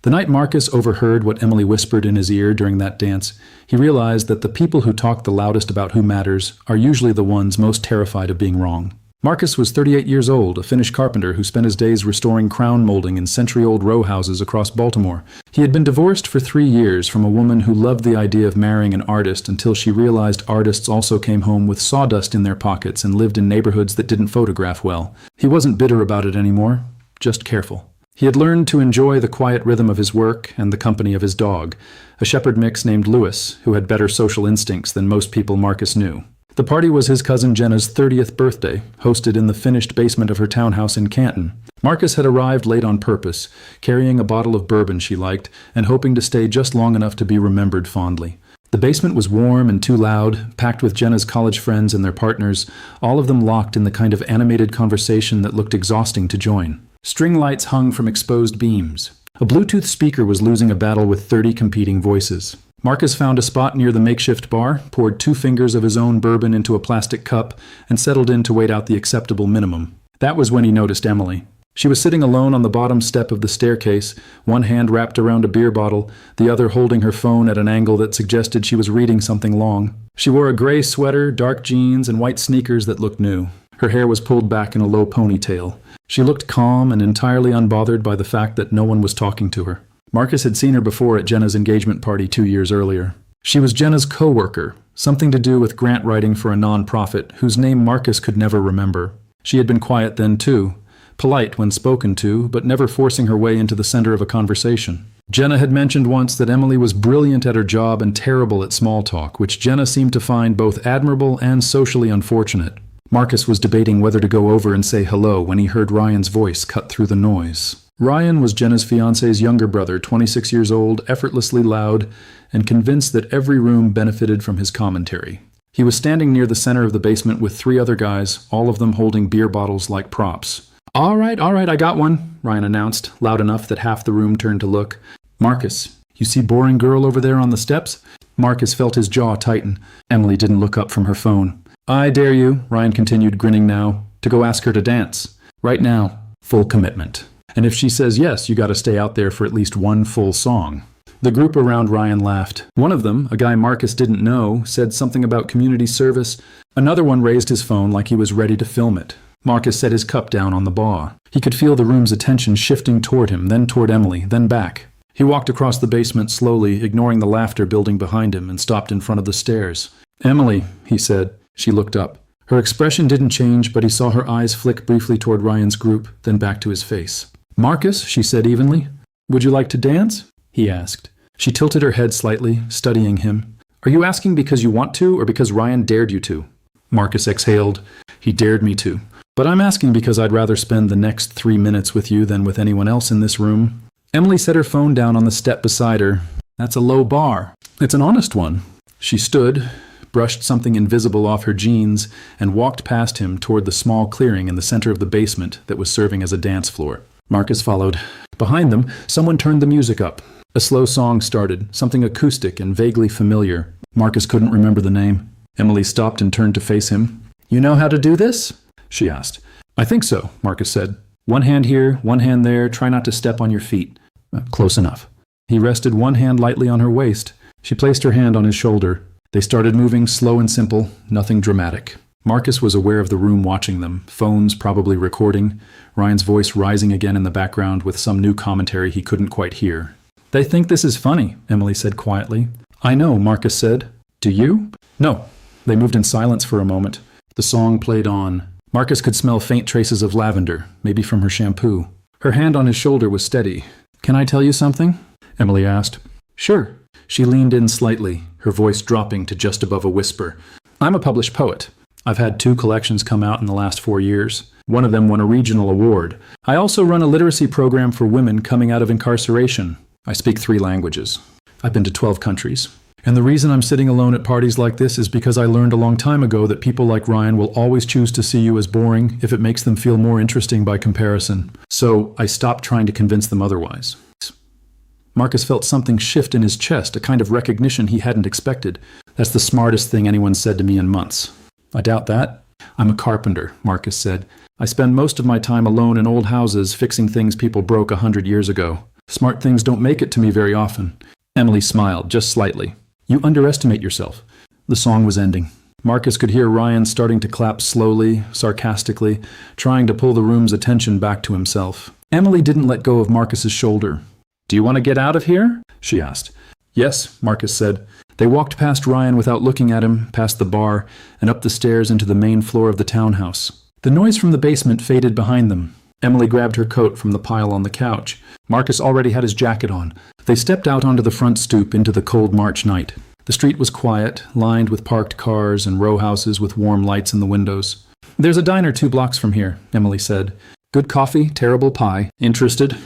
The night Marcus overheard what Emily whispered in his ear during that dance, he realized that the people who talk the loudest about who matters are usually the ones most terrified of being wrong. Marcus was 38 years old, a Finnish carpenter who spent his days restoring crown molding in century-old row houses across Baltimore. He had been divorced for 3 years from a woman who loved the idea of marrying an artist until she realized artists also came home with sawdust in their pockets and lived in neighborhoods that didn't photograph well. He wasn't bitter about it anymore, just careful. He had learned to enjoy the quiet rhythm of his work and the company of his dog, a shepherd mix named Louis, who had better social instincts than most people Marcus knew. The party was his cousin Jenna's 30th birthday, hosted in the finished basement of her townhouse in Canton. Marcus had arrived late on purpose, carrying a bottle of bourbon she liked, and hoping to stay just long enough to be remembered fondly. The basement was warm and too loud, packed with Jenna's college friends and their partners, all of them locked in the kind of animated conversation that looked exhausting to join. String lights hung from exposed beams. A Bluetooth speaker was losing a battle with 30 competing voices. Marcus found a spot near the makeshift bar, poured 2 fingers of his own bourbon into a plastic cup, and settled in to wait out the acceptable minimum. That was when he noticed Emily. She was sitting alone on the bottom step of the staircase, one hand wrapped around a beer bottle, the other holding her phone at an angle that suggested she was reading something long. She wore a gray sweater, dark jeans, and white sneakers that looked new. Her hair was pulled back in a low ponytail. She looked calm and entirely unbothered by the fact that no one was talking to her. Marcus had seen her before at Jenna's engagement party 2 years earlier. She was Jenna's co-worker, something to do with grant writing for a non-profit whose name Marcus could never remember. She had been quiet then too, polite when spoken to, but never forcing her way into the center of a conversation. Jenna had mentioned once that Emily was brilliant at her job and terrible at small talk, which Jenna seemed to find both admirable and socially unfortunate. Marcus was debating whether to go over and say hello when he heard Ryan's voice cut through the noise. Ryan was Jenna's fiancé's younger brother, 26 years old, effortlessly loud, and convinced that every room benefited from his commentary. He was standing near the center of the basement with 3 other guys, all of them holding beer bottles like props. All right, I got one," Ryan announced, loud enough that half the room turned to look. "Marcus, you see boring girl over there on the steps?" Marcus felt his jaw tighten. Emily didn't look up from her phone. "I dare you," Ryan continued, grinning now, "to go ask her to dance. Right now, full commitment. And if she says yes, you gotta stay out there for at least 1 full song." The group around Ryan laughed. One of them, a guy Marcus didn't know, said something about community service. Another one raised his phone like he was ready to film it. Marcus set his cup down on the bar. He could feel the room's attention shifting toward him, then toward Emily, then back. He walked across the basement slowly, ignoring the laughter building behind him, and stopped in front of the stairs. "Emily," he said. She looked up. Her expression didn't change, but he saw her eyes flick briefly toward Ryan's group, then back to his face. "Marcus," she said evenly. "Would you like to dance?" he asked. She tilted her head slightly, studying him. "Are you asking because you want to, or because Ryan dared you to?" Marcus exhaled. "He dared me to. But I'm asking because I'd rather spend the next 3 minutes with you than with anyone else in this room." Emily set her phone down on the step beside her. "That's a low bar." "It's an honest one." She stood, brushed something invisible off her jeans, and walked past him toward the small clearing in the center of the basement that was serving as a dance floor. Marcus followed. Behind them, someone turned the music up. A slow song started, something acoustic and vaguely familiar. Marcus couldn't remember the name. Emily stopped and turned to face him. "You know how to do this?" she asked. "I think so," Marcus said. "One hand here, one hand there, try not to step on your feet." Close enough. He rested one hand lightly on her waist. She placed her hand on his shoulder. They started moving slow and simple, nothing dramatic. Marcus was aware of the room watching them, phones probably recording, Ryan's voice rising again in the background with some new commentary he couldn't quite hear. "They think this is funny," Emily said quietly. "I know," Marcus said. "Do you?" "No." They moved in silence for a moment. The song played on. Marcus could smell faint traces of lavender, maybe from her shampoo. Her hand on his shoulder was steady. "Can I tell you something?" Emily asked. "Sure." She leaned in slightly, her voice dropping to just above a whisper. "I'm a published poet. I've had 2 collections come out in the last 4 years. One of them won a regional award. I also run a literacy program for women coming out of incarceration. I speak 3 languages. I've been to 12 countries. And the reason I'm sitting alone at parties like this is because I learned a long time ago that people like Ryan will always choose to see you as boring if it makes them feel more interesting by comparison. So I stopped trying to convince them otherwise." Marcus felt something shift in his chest, a kind of recognition he hadn't expected. "That's the smartest thing anyone's said to me in months." "I doubt that." "I'm a carpenter," Marcus said. "I spend most of my time alone in old houses fixing things people broke 100 years ago. Smart things don't make it to me very often. Emily smiled, just slightly. You underestimate yourself. The song was ending. Marcus could hear Ryan starting to clap slowly, sarcastically, trying to pull the room's attention back to himself. Emily didn't let go of Marcus's shoulder. Do you want to get out of here? She asked. Yes, Marcus said. They walked past Ryan without looking at him, past the bar, and up the stairs into the main floor of the townhouse. The noise from the basement faded behind them. Emily grabbed her coat from the pile on the couch. Marcus already had his jacket on. They stepped out onto the front stoop into the cold March night. The street was quiet, lined with parked cars and row houses with warm lights in the windows. There's a diner 2 blocks from here, Emily said. Good coffee, terrible pie. Interested?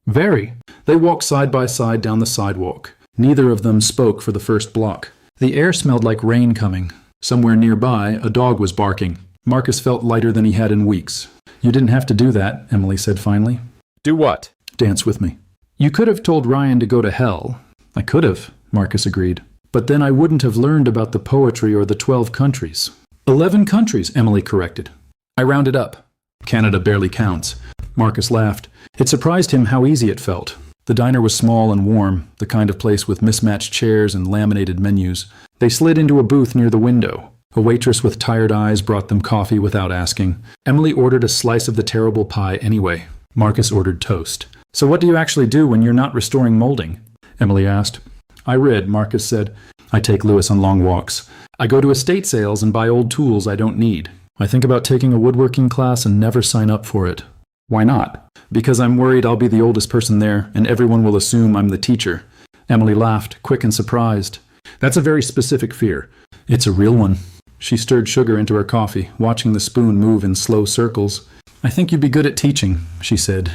Very. They walked side by side down the sidewalk. Neither of them spoke for the first block. The air smelled like rain coming. Somewhere nearby, a dog was barking. Marcus felt lighter than he had in weeks. You didn't have to do that, Emily said finally. Do what? Dance with me. You could have told Ryan to go to hell. I could have, Marcus agreed. But then I wouldn't have learned about the poetry or the 12 countries. 11 countries, Emily corrected. I rounded up. Canada barely counts. Marcus laughed. It surprised him how easy it felt. The diner was small and warm, the kind of place with mismatched chairs and laminated menus. They slid into a booth near the window. A waitress with tired eyes brought them coffee without asking. Emily ordered a slice of the terrible pie anyway. Marcus ordered toast. So what do you actually do when you're not restoring molding? Emily asked. I read, Marcus said. I take Lewis on long walks. I go to estate sales and buy old tools I don't need. I think about taking a woodworking class and never sign up for it. Why not? Because I'm worried I'll be the oldest person there and everyone will assume I'm the teacher. Emily laughed, quick and surprised. That's a very specific fear. It's a real one. She stirred sugar into her coffee, watching the spoon move in slow circles. I think you'd be good at teaching, she said.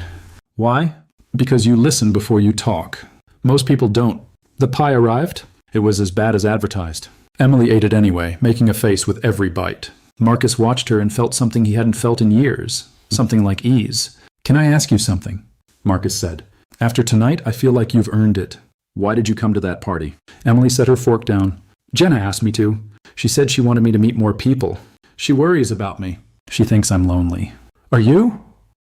Why? Because you listen before you talk. Most people don't. The pie arrived. It was as bad as advertised. Emily ate it anyway, making a face with every bite. Marcus watched her and felt something he hadn't felt in years. Something like ease. Can I ask you something? Marcus said. After tonight, I feel like you've earned it. Why did you come to that party? Emily set her fork down. Jenna asked me to. She said she wanted me to meet more people. She worries about me. She thinks I'm lonely. Are you?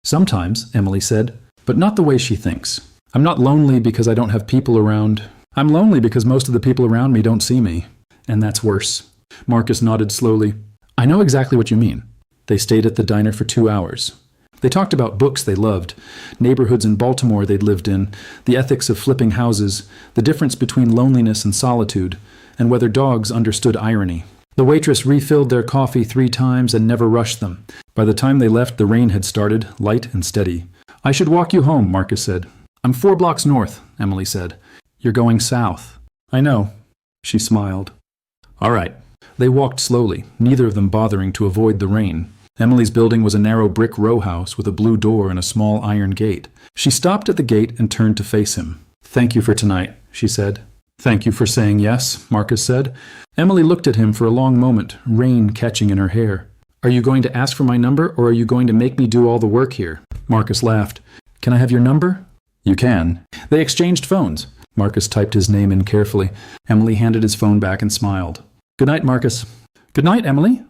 Sometimes, Emily said, but not the way she thinks. I'm not lonely because I don't have people around. I'm lonely because most of the people around me don't see me. And that's worse. Marcus nodded slowly. I know exactly what you mean. They stayed at the diner for 2 hours. They talked about books they loved, neighborhoods in Baltimore they'd lived in, the ethics of flipping houses, the difference between loneliness and solitude, and whether dogs understood irony. The waitress refilled their coffee 3 times and never rushed them. By the time they left, the rain had started, light and steady. I should walk you home, Marcus said. I'm 4 blocks north, Emily said. You're going south. I know. She smiled. All right. They walked slowly, neither of them bothering to avoid the rain. Emily's building was a narrow brick row house with a blue door and a small iron gate. She stopped at the gate and turned to face him. Thank you for tonight, she said. Thank you for saying yes, Marcus said. Emily looked at him for a long moment, rain catching in her hair. Are you going to ask for my number, or are you going to make me do all the work here? Marcus laughed. Can I have your number? You can. They exchanged phones. Marcus typed his name in carefully. Emily handed his phone back and smiled. Good night, Marcus. Good night, Emily.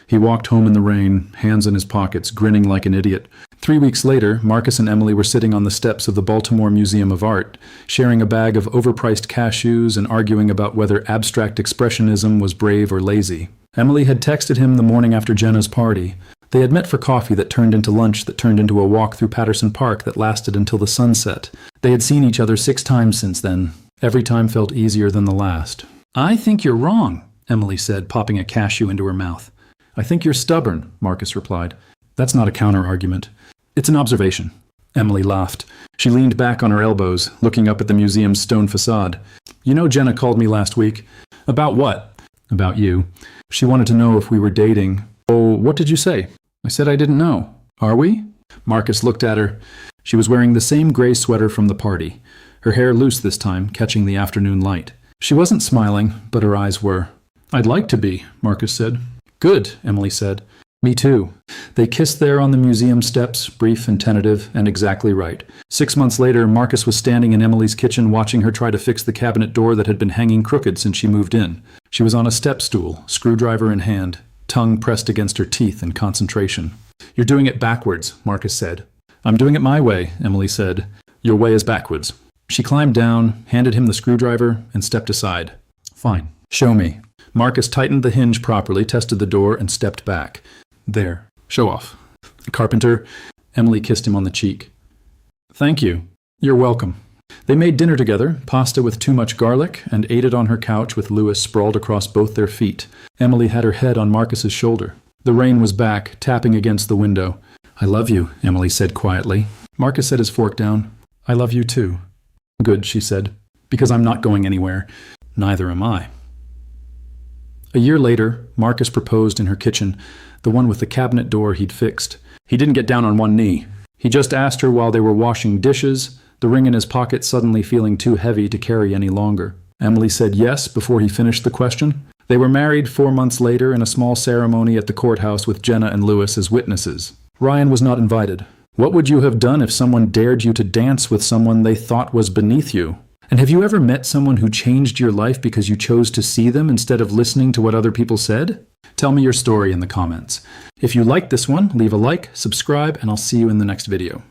He walked home in the rain, hands in his pockets, grinning like an idiot. 3 weeks later, Marcus and Emily were sitting on the steps of the Baltimore Museum of Art, sharing a bag of overpriced cashews and arguing about whether abstract expressionism was brave or lazy. Emily had texted him the morning after Jenna's party. They had met for coffee that turned into lunch that turned into a walk through Patterson Park that lasted until the sunset. They had seen each other 6 times since then. Every time felt easier than the last. I think you're wrong, Emily said, popping a cashew into her mouth. I think you're stubborn, Marcus replied. That's not a counter-argument. It's an observation. Emily laughed. She leaned back on her elbows, looking up at the museum's stone facade. You know, Jenna called me last week. About what? About you. She wanted to know if we were dating. Oh, what did you say? I said I didn't know. Are we? Marcus looked at her. She was wearing the same gray sweater from the party, her hair loose this time, catching the afternoon light. She wasn't smiling, but her eyes were. I'd like to be, Marcus said. Good, Emily said. Me too. They kissed there on the museum steps, brief and tentative, and exactly right. 6 months later, Marcus was standing in Emily's kitchen watching her try to fix the cabinet door that had been hanging crooked since she moved in. She was on a step stool, screwdriver in hand, tongue pressed against her teeth in concentration. You're doing it backwards, Marcus said. I'm doing it my way, Emily said. Your way is backwards. She climbed down, handed him the screwdriver, and stepped aside. Fine. Show me. Marcus tightened the hinge properly, tested the door, and stepped back. There. Show off. Carpenter. Emily kissed him on the cheek. Thank you. You're welcome. They made dinner together, pasta with too much garlic, and ate it on her couch with Louis sprawled across both their feet. Emily had her head on Marcus's shoulder. The rain was back, tapping against the window. I love you, Emily said quietly. Marcus set his fork down. I love you too. Good, she said. Because I'm not going anywhere. Neither am I. A year later, Marcus proposed in her kitchen, the one with the cabinet door he'd fixed. He didn't get down on one knee. He just asked her while they were washing dishes, the ring in his pocket suddenly feeling too heavy to carry any longer. Emily said yes before he finished the question. They were married 4 months later in a small ceremony at the courthouse with Jenna and Louis as witnesses. Ryan was not invited. What would you have done if someone dared you to dance with someone they thought was beneath you? And have you ever met someone who changed your life because you chose to see them instead of listening to what other people said? Tell me your story in the comments. If you liked this one, leave a like, subscribe, and I'll see you in the next video.